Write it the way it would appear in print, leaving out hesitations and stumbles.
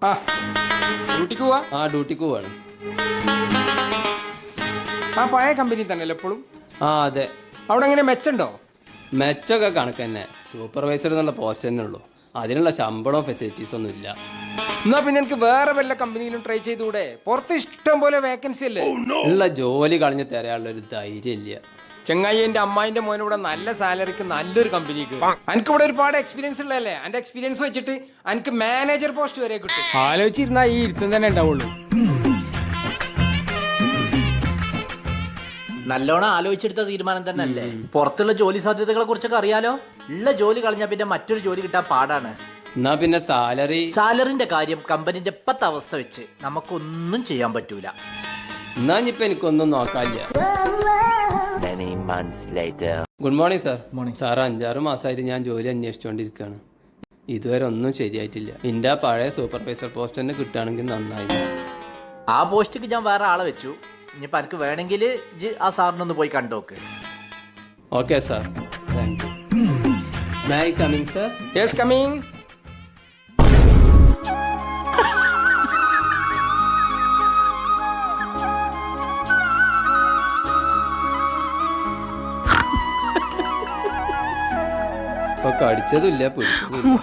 ആ ഡ്യൂട്ടിക്ക് പോവാ? ആ ഡ്യൂട്ടിക്ക് പോവാണ്. ആ പഴയ കമ്പനി തന്നെയല്ലേ എപ്പോഴും? ആ അതെ. അവിടെ എങ്ങനെ മെച്ചുണ്ടോ? മെച്ചമൊക്കെ കണക്ക് തന്നെ. സൂപ്പർവൈസർ എന്നുള്ള പോസ്റ്റ് തന്നെ ഉള്ളൂ. അതിനുള്ള ശമ്പളവും ഫെസിലിറ്റീസ് ഒന്നും ഇല്ല. എന്നാ പിന്നെ എനിക്ക് വേറെ വല്ല കമ്പനിയിലും ട്രൈ ചെയ്തുകൂടെ? പുറത്ത് ഇഷ്ടം പോലെ വേക്കൻസി അല്ലേ? ഉള്ള ജോലി കളഞ്ഞ് തരാനുള്ള ഒരു ധൈര്യം ഇല്ല. ചെങ്ങായി, എന്റെ അമ്മായിന്റെ മോനിവിടെ നല്ല സാലറിക്ക് നല്ലൊരു കമ്പനിക്ക്. എനിക്ക് ഇവിടെ ഒരുപാട് എക്സ്പീരിയൻസ് ഉള്ളതല്ലേ. എന്റെ എക്സ്പീരിയൻസ് വെച്ചിട്ട് എനിക്ക് മാനേജർ പോസ്റ്റ് വരെ കിട്ടും. ആലോചിച്ചിരുന്നാ ഈ ഇരുത്തം തന്നെ ഉണ്ടാവുള്ളൂ. നല്ലോണം ആലോചിച്ചെടുത്ത തീരുമാനം തന്നെ അല്ലേ? പുറത്തുള്ള ജോലി സാധ്യതകളെ കുറിച്ചൊക്കെ അറിയാലോ. ഉള്ള ജോലി കളഞ്ഞാൽ പിന്നെ മറ്റൊരു ജോലി കിട്ടാൻ പാടാണ്. എന്നാ പിന്നെ സാലറിന്റെ കാര്യം കമ്പനിന്റെ ഇപ്പത്തെ അവസ്ഥ വെച്ച് നമുക്കൊന്നും ചെയ്യാൻ പറ്റൂല. എന്നാ ഇനിയിപ്പോ എനിക്കൊന്നും നോക്കാനില്ല. Good morning sir. സാർ 5-6 മാസമായിട്ട് ഞാൻ ജോലി അന്വേഷിച്ചുകൊണ്ടിരിക്കുകയാണ്. ഇതുവരെ ഒന്നും ശരിയായിട്ടില്ല. എൻ്റെ ആ പഴയ സൂപ്പർവൈസർ പോസ്റ്റ് തന്നെ കിട്ടുകയാണെങ്കിൽ നന്നായി. ആ പോസ്റ്റിക്ക് ഞാൻ വേറെ ആളെ വെച്ചു. ഇനിയിപ്പോൾ എനിക്ക് വേണമെങ്കിൽ ആ സാറിനൊന്ന് പോയി കണ്ടോക്ക്. Okay sir, thank you. May I coming sir? Yes, coming. ഇപ്പൊ കടിച്ചതുമില്ല, പിടിച്ചതുമില്ല.